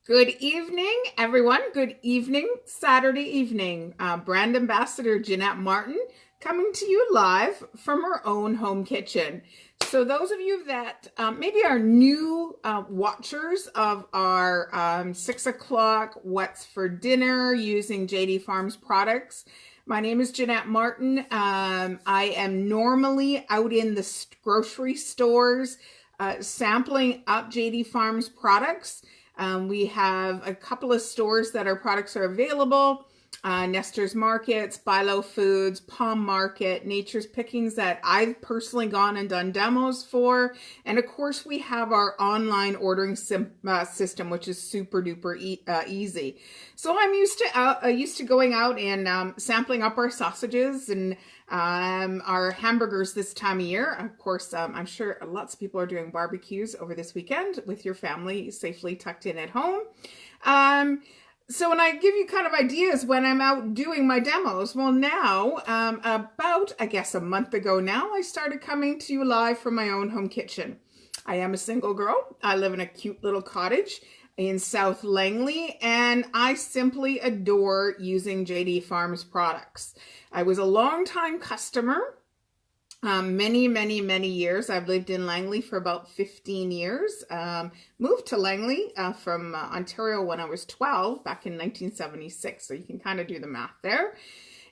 Good evening, everyone. Good evening, Saturday evening. Brand Ambassador Jeanette Martin coming to you live from her own home kitchen. So those of you that maybe are new watchers of our 6 o'clock What's for Dinner using JD Farms products, my name is Jeanette Martin. I am normally out in the grocery stores sampling up JD Farms products. We have a couple of stores that our products are available. Nestor's Markets, Bilo Foods, Palm Market, Nature's Pickings that I've personally gone and done demos for. And of course, we have our online ordering system, which is super duper easy. So I'm used to going out and sampling up our sausages and our hamburgers this time of year. Of course, I'm sure lots of people are doing barbecues over this weekend with your family safely tucked in at home. So when I give you kind of ideas when I'm out doing my demos, well now, about, I guess a month ago now, I started coming to you live from my own home kitchen. I am a single girl. I live in a cute little cottage in South Langley, and I simply adore using JD Farms products. I was a long-time customer. Many years. I've lived in Langley for about 15 years. Moved to Langley from Ontario when I was 12 back in 1976. So you can kind of do the math there.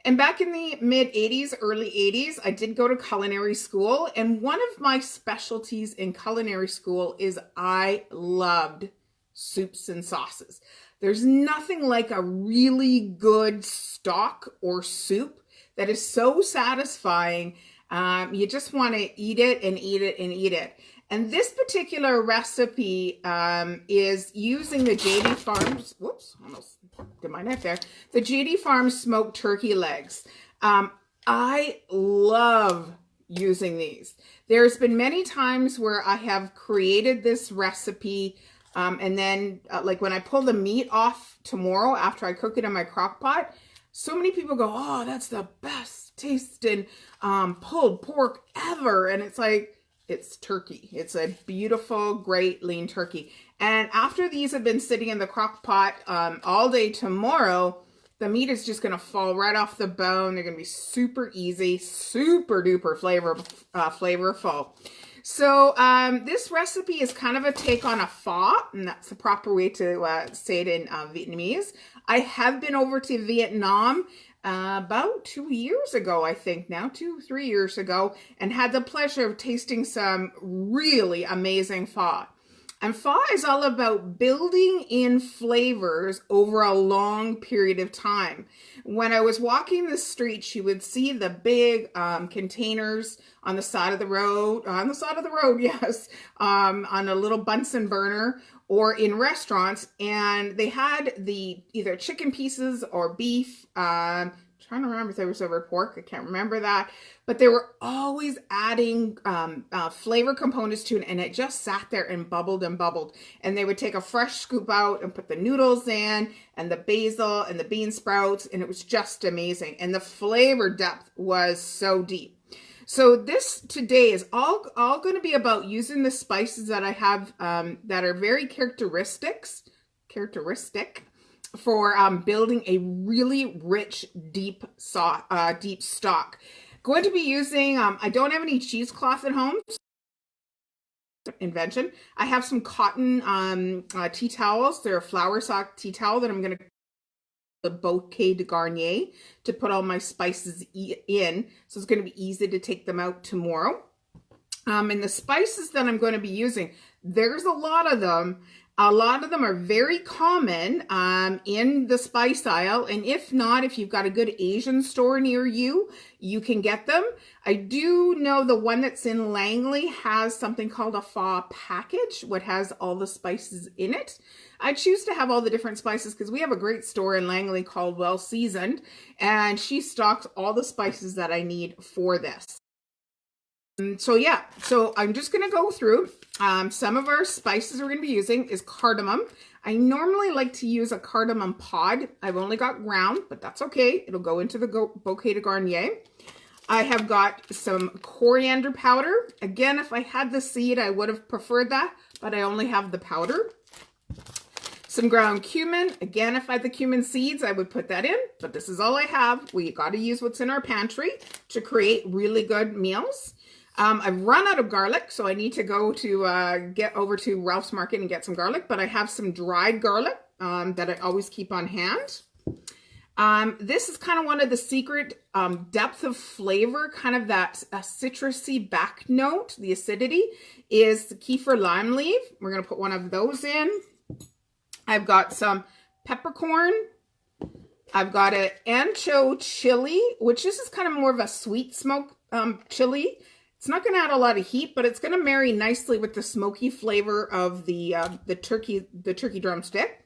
And back in the mid 80s, early 80s, I did go to culinary school. And one of my specialties in culinary school is I loved soups and sauces. There's nothing like a really good stock or soup that is so satisfying. You just want to eat it and eat it and eat it. And this particular recipe is using the JD Farms, whoops, almost did my knife there, the JD Farms smoked turkey legs. I love using these. There's been many times where I have created this recipe and then like when I pull the meat off tomorrow after I cook it in my crock pot, so many people go, oh, that's the best tasting pulled pork ever. And it's like, it's turkey. It's a beautiful, great lean turkey. And after these have been sitting in the crock pot all day tomorrow, the meat is just going to fall right off the bone. They're going to be super easy, super duper flavorful. So this recipe is kind of a take on a pho, and that's the proper way to say it in Vietnamese. I have been over to Vietnam about 2 years ago, I think now, 2-3 years ago, and had the pleasure of tasting some really amazing pho. And pho is all about building in flavors over a long period of time. When I was walking the streets, you would see the big containers on the side of the road, yes, on a little Bunsen burner, or in restaurants, and they had the either chicken pieces or beef. Trying to remember if there was over pork. I can't remember that. But they were always adding flavor components to it, and it just sat there and bubbled and bubbled. And they would take a fresh scoop out and put the noodles in, and the basil and the bean sprouts, and it was just amazing. And the flavor depth was so deep. So this today is all going to be about using the spices that I have that are very characteristic for building a really rich, deep stock. Going to be using, I don't have any cheesecloth at home. Invention. I have some cotton tea towels. They're a flour sock tea towel that I'm going to the bouquet de Garnier to put all my spices in. So it's going to be easy to take them out tomorrow. And the spices that I'm going to be using, there's a lot of them. A lot of them are very common in the spice aisle. And if not, if you've got a good Asian store near you, you can get them. I do know the one that's in Langley has something called a pho package, what has all the spices in it. I choose to have all the different spices because we have a great store in Langley called Well Seasoned, and she stocks all the spices that I need for this. So yeah, so I'm just going to go through some of our spices we're going to be using is cardamom. I normally like to use a cardamom pod. I've only got ground, but that's okay. It'll go into the bouquet de Garnier. I have got some coriander powder. Again, if I had the seed, I would have preferred that, but I only have the powder. Some ground cumin. Again, if I had the cumin seeds, I would put that in, but this is all I have. We got to use what's in our pantry to create really good meals. I've run out of garlic, so I need to go to get over to Ralph's Market and get some garlic, but I have some dried garlic that I always keep on hand. This is kind of one of the secret depth of flavor, kind of that citrusy back note. The acidity is the kefir lime leaf. We're going to put one of those in. I've got some peppercorn. I've got an ancho chili, which this is kind of more of a sweet smoke chili. It's not going to add a lot of heat, but it's going to marry nicely with the smoky flavor of the turkey drumstick.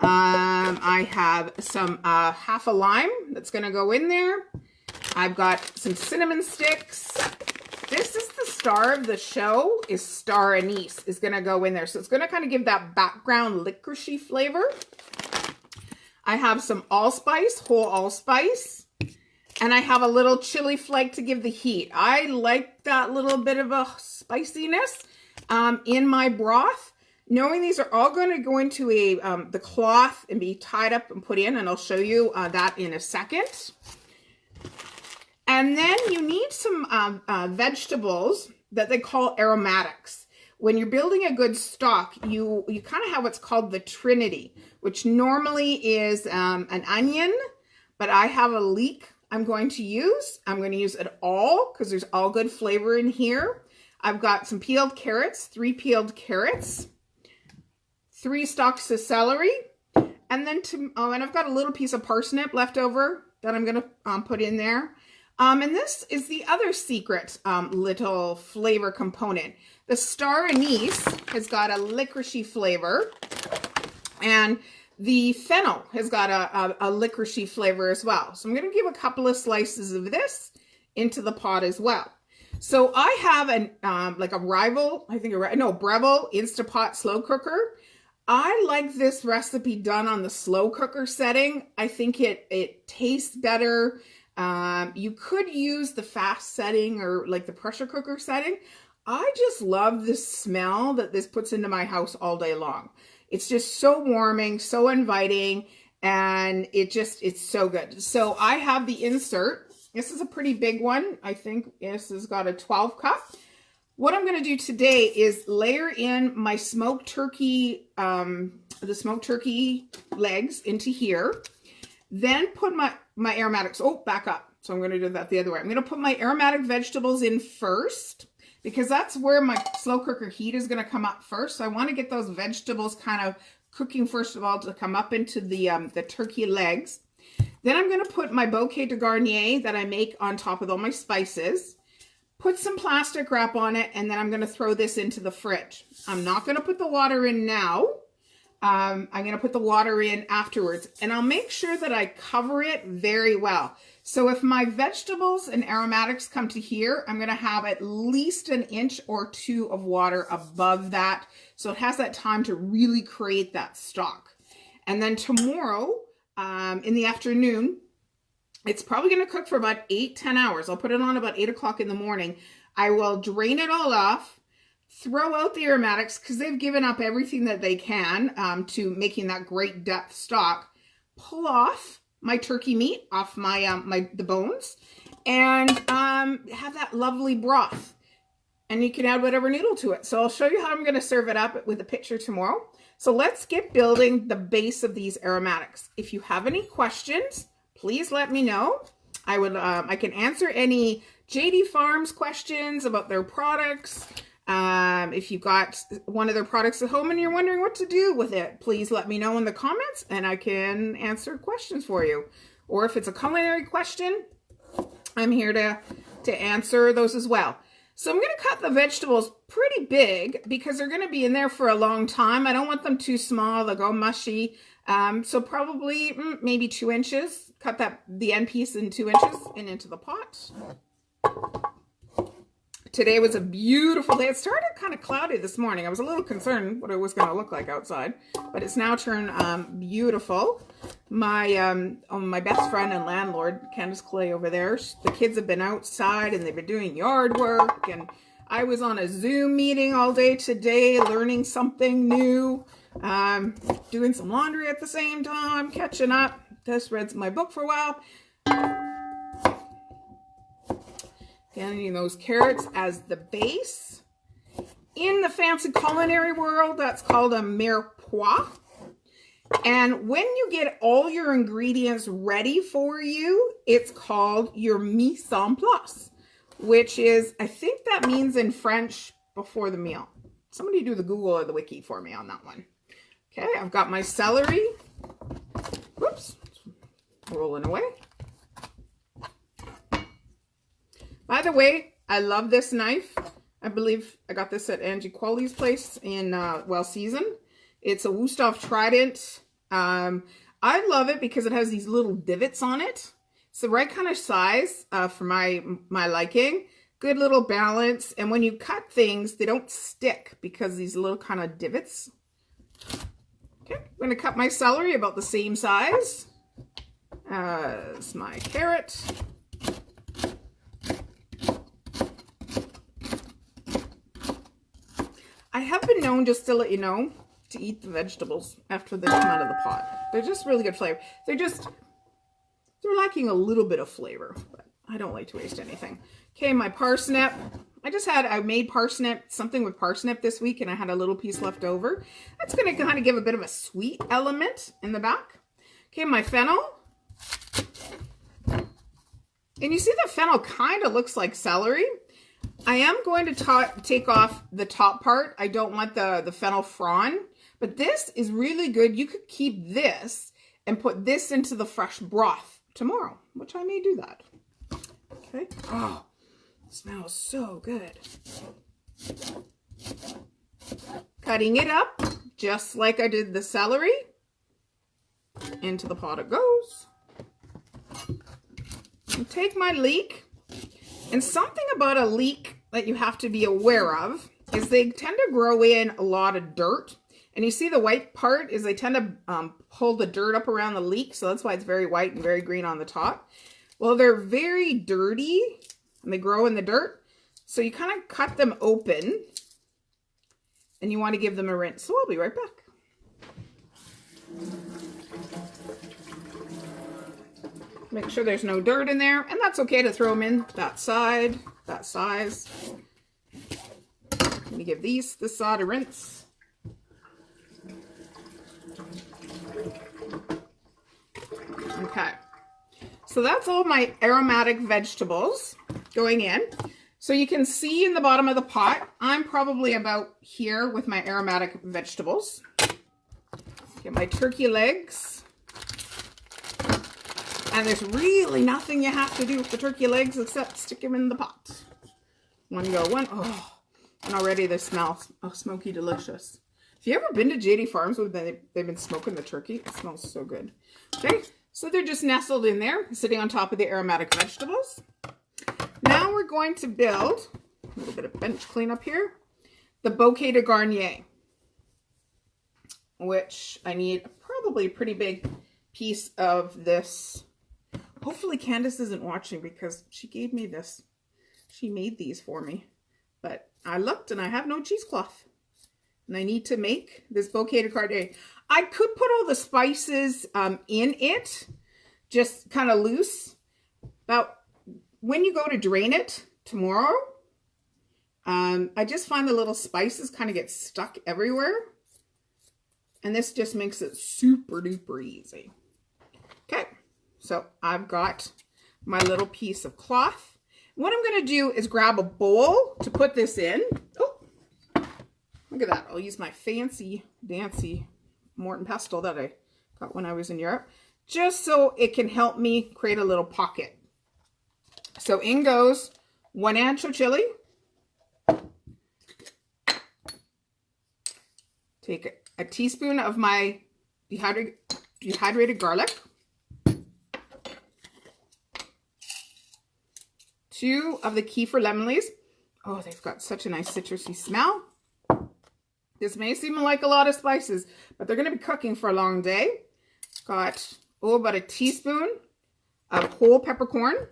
I have some half a lime that's going to go in there. I've got some cinnamon sticks. This is the star of the show, is star anise is going to go in there. So it's going to kind of give that background licoricey flavor. I have some allspice, whole allspice. And I have a little chili flake to give the heat. I like that little bit of a spiciness in my broth. Knowing these are all going to go into the cloth and be tied up and put in, and I'll show you that in a second. And then you need some vegetables that they call aromatics. When you're building a good stock, you kind of have what's called the Trinity, which normally is an onion, but I have a leek I'm going to use. I'm going to use it all because there's all good flavor in here. I've got some peeled carrots, 3 peeled carrots, 3 stalks of celery, and then and I've got a little piece of parsnip left over that I'm going to put in there. And this is the other secret little flavor component. The star anise has got a licoricey flavor, and the fennel has got a licoricey flavor as well. So I'm going to give a couple of slices of this into the pot as well. So I have like a Breville Instapot slow cooker. I like this recipe done on the slow cooker setting. I think it tastes better. You could use the fast setting or like the pressure cooker setting. I just love the smell that this puts into my house all day long. It's just so warming, so inviting, and it's so good. So I have the insert. This is a pretty big one. I think this has got a 12 cup. What I'm going to do today is layer in my smoked turkey, the smoked turkey legs into here. Then put my aromatics. Oh, back up. So I'm going to do that the other way. I'm going to put my aromatic vegetables in first, because that's where my slow cooker heat is going to come up first. So I want to get those vegetables kind of cooking first of all to come up into the turkey legs. Then I'm going to put my bouquet de Garnier that I make on top with all my spices. Put some plastic wrap on it, and then I'm going to throw this into the fridge. I'm not going to put the water in now. I'm going to put the water in afterwards, and I'll make sure that I cover it very well. So if my vegetables and aromatics come to here, I'm going to have at least 1 inch or 2 of water above that. So it has that time to really create that stock. And then tomorrow in the afternoon, it's probably going to cook for about 8-10 hours. I'll put it on about 8 o'clock in the morning. I will drain it all off, throw out the aromatics because they've given up everything that they can to making that great depth stock. Pull off my turkey meat off the bones, and have that lovely broth. And you can add whatever noodle to it. So I'll show you how I'm going to serve it up with a picture tomorrow. So let's get building the base of these aromatics. If you have any questions, please let me know. I can answer any JD Farms questions about their products. If you've got one of their products at home and you're wondering what to do with it, please let me know in the comments and I can answer questions for you. Or if it's a culinary question, I'm here to answer those as well. So I'm going to cut the vegetables pretty big because they're going to be in there for a long time. I don't want them too small. They'll go mushy. So probably maybe 2 inches. Cut the end piece in 2 inches and into the pot. Today was a beautiful day. It started kind of cloudy this morning. I was a little concerned what it was going to look like outside, but it's now turned beautiful. My best friend and landlord, Candace Clay over there, the kids have been outside and they've been doing yard work, and I was on a Zoom meeting all day today learning something new. Doing some laundry at the same time, catching up. Just read my book for a while. Getting those carrots as the base. In the fancy culinary world, that's called a mirepoix. And when you get all your ingredients ready for you, it's called your mise en place, which is, I think that means in French, before the meal. Somebody do the Google or the wiki for me on that one. Okay, I've got my celery. Whoops, rolling away. By the way, I love this knife. I believe I got this at Angie Qualley's place in Well Seasoned. It's a Wusthof Trident. I love it because it has these little divots on it. It's the right kind of size for my liking. Good little balance. And when you cut things, they don't stick because these little kind of divots. Okay, I'm going to cut my celery about the same size as my carrot. I have been known, just to let you know, to eat the vegetables after they come out of the pot. They're just really good flavor. They're lacking a little bit of flavor, but I don't like to waste anything. Okay, my parsnip. I made parsnip, something with parsnip this week, and I had a little piece left over. That's going to kind of give a bit of a sweet element in the back. Okay, my fennel. And you see the fennel kind of looks like celery. I am going to take off the top part. I don't want the fennel frond, but this is really good. You could keep this and put this into the fresh broth tomorrow, which I may do that. Okay. Oh, it smells so good. Cutting it up just like I did the celery. Into the pot it goes. And take my leek. And something about a leek that you have to be aware of is they tend to grow in a lot of dirt. And you see the white part is they tend to pull the dirt up around the leek. So that's why it's very white and very green on the top. Well, they're very dirty and they grow in the dirt. So you kind of cut them open and you want to give them a rinse. So I'll be right back. Make sure there's no dirt in there, and that's okay to throw them in that side, that size. Let me give this side a rinse. Okay, so that's all my aromatic vegetables going in. So you can see in the bottom of the pot, I'm probably about here with my aromatic vegetables. Get my turkey legs. And there's really nothing you have to do with the turkey legs except stick them in the pot. One go, one. Oh, and already they smell smoky delicious. Have you ever been to JD Farms where they've been smoking the turkey? It smells so good. Okay, so they're just nestled in there, sitting on top of the aromatic vegetables. Now we're going to build a little bit of bench cleanup here. The bouquet de Garnier, which I need probably a pretty big piece of this. Hopefully Candace isn't watching because she gave me this. She made these for me. But I looked and I have no cheesecloth. And I need to make this bouquet de Garnier. I could put all the spices in it, just kind of loose. But when you go to drain it tomorrow, I just find the little spices kind of get stuck everywhere. And this just makes it super duper easy. Okay. So I've got my little piece of cloth. What I'm going to do is grab a bowl to put this in. Oh, look at that. I'll use my fancy dancy Morton pestle that I got when I was in Europe, just so it can help me create a little pocket. So in goes 1 ancho chili. Take a teaspoon of my dehydrated garlic. 2 of the kefir lemon leaves. Oh, they've got such a nice citrusy smell. This may seem like a lot of spices, but they're going to be cooking for a long day. Got, about a teaspoon of whole peppercorn.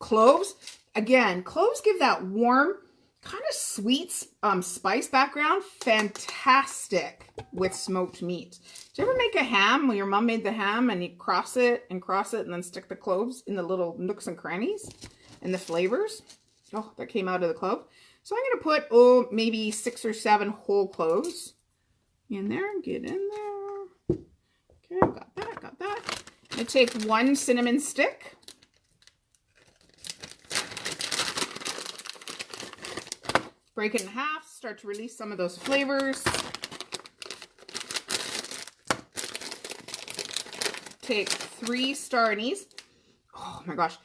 Cloves. Again, cloves give that warm kind of sweet spice background. Fantastic with smoked meat. Did you ever make a ham when your mom made the ham and you cross it and then stick the cloves in the little nooks and crannies and the flavors? Oh, that came out of the clove. So I'm going to put, maybe 6 or 7 whole cloves in there. Get in there. Okay, got that. I'm going to take 1 cinnamon stick. Break it in half, start to release some of those flavors. Take 3 star anise. Oh my gosh.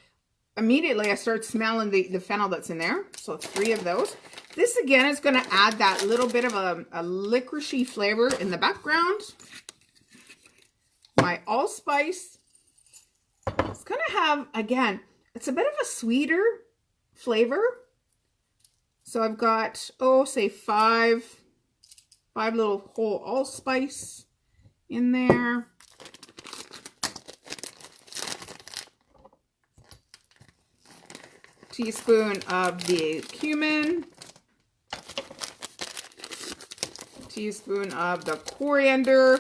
Immediately I start smelling the fennel that's in there. So 3 of those. This again is going to add that little bit of a licoricey flavor in the background. My allspice. It's going to have, again, it's a bit of a sweeter flavor. So I've got, say 5 little whole allspice in there. Teaspoon of the cumin. Teaspoon of the coriander.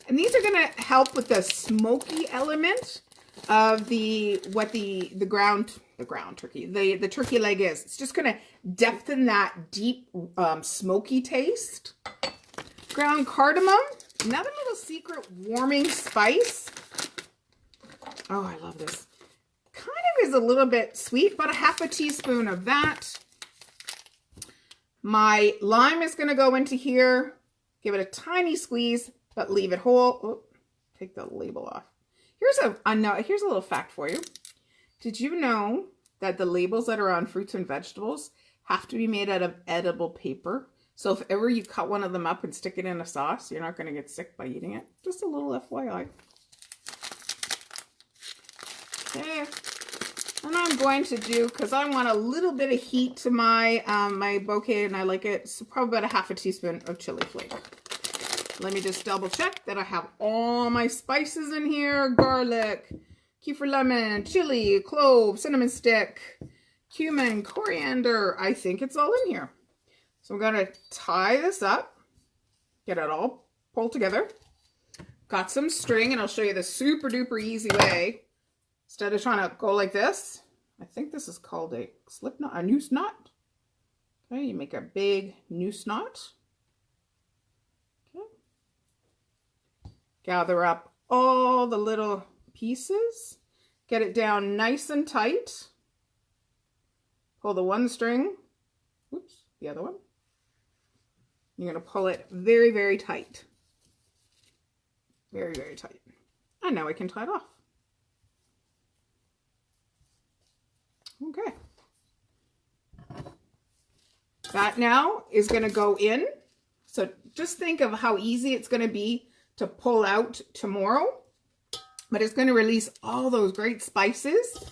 And these are going to help with the smoky element of the ground turkey, the turkey leg is. It's just going to deepen that deep smoky taste. Ground cardamom, another little secret warming spice. Oh, I love this. Kind of is a little bit sweet, about a half a teaspoon of that. My lime is going to go into here. Give it a tiny squeeze, but leave it whole. Oh, take the label off. Here's a little fact for you. Did you know that the labels that are on fruits and vegetables have to be made out of edible paper? So if ever you cut one of them up and stick it in a sauce, you're not going to get sick by eating it. Just a little FYI. Okay. And I'm going to do, because I want a little bit of heat to my my bouquet and I like it, so probably about a half a teaspoon of chili flake. Let me just double check that I have all my spices in here. Garlic, Kefir lemon, chili, clove, cinnamon stick, cumin, coriander. I think it's all in here. So I'm going to tie this up, get it all pulled together. Got some string, and I'll show you the super duper easy way. Instead of trying to go like this, I think this is called a slip knot, a noose knot. Okay, you make a big noose knot. Okay. Gather up all the little pieces. Get it down nice and tight. Pull the one string. Oops, the other one. You're going to pull it very, very tight. Very, very tight. And now I can tie it off. Okay. That now is going to go in. So just think of how easy it's going to be to pull out tomorrow. But it's going to release all those great spices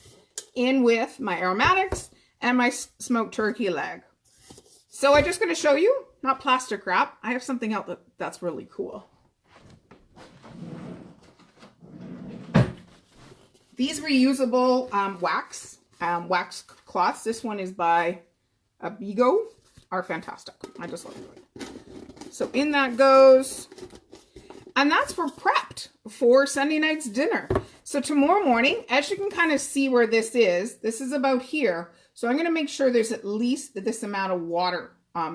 in with my aromatics and my smoked turkey leg. So I'm just going to show you, not plastic wrap. I have something else that's really cool. These reusable wax cloths. This one is by Abigo. Are fantastic. I just love it. So in that goes, and that's for prepped for Sunday night's dinner. So tomorrow morning, as you can kind of see where this is about here. So I'm going to make sure there's at least this amount of water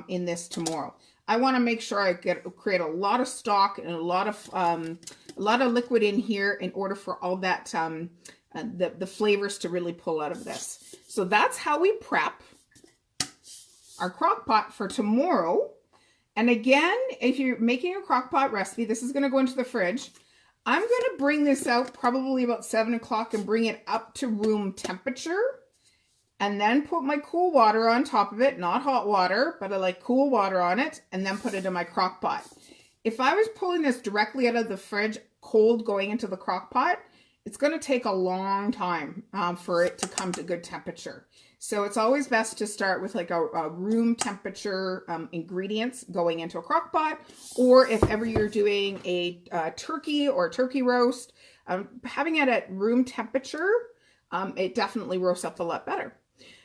in this tomorrow. I want to make sure I create a lot of stock and a lot of liquid in here in order for all that the flavors to really pull out of this. So that's how we prep our crock pot for tomorrow. And again, if you're making a crock pot recipe, this is going to go into the fridge. I'm going to bring this out probably about 7 o'clock and bring it up to room temperature. And then put my cool water on top of it, not hot water, but I like cool water on it, and then put it in my crock pot. If I was pulling this directly out of the fridge, cold going into the crock pot, it's going to take a long time for it to come to good temperature. So it's always best to start with like a room temperature ingredients going into a crock pot, or if ever you're doing a turkey or turkey roast, having it at room temperature, it definitely roasts up a lot better.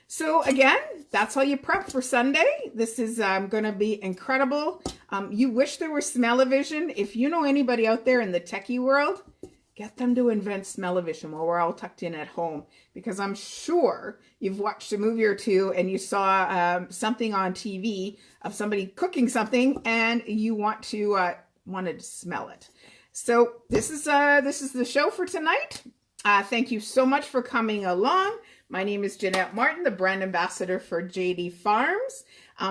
So again, that's how you prep for Sunday. This is going to be incredible. You wish there were smell-o-vision. If you know anybody out there in the techie world, get them to invent smell-o-vision while we're all tucked in at home, because I'm sure you've watched a movie or two and you saw something on TV of somebody cooking something and you wanted to smell it. So this is the show for tonight. Thank you so much for coming along. My name is Jeanette Martin, the brand ambassador for JD Farms.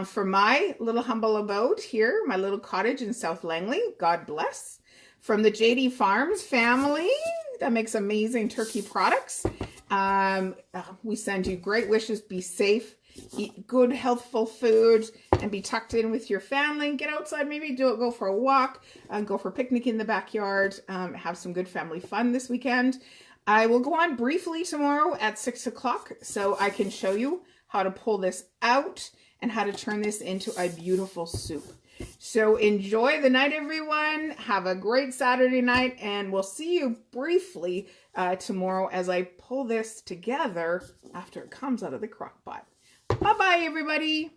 For my little humble abode here, my little cottage in South Langley, God bless. From the JD Farms family that makes amazing turkey products. We send you great wishes. Be safe, eat good, healthful food, and be tucked in with your family. Get outside, maybe go for a walk, go for a picnic in the backyard, have some good family fun this weekend. I will go on briefly tomorrow at 6 o'clock so I can show you how to pull this out and how to turn this into a beautiful soup. So enjoy the night, everyone. Have a great Saturday night, and we'll see you briefly tomorrow as I pull this together after it comes out of the crock pot. Bye-bye, everybody.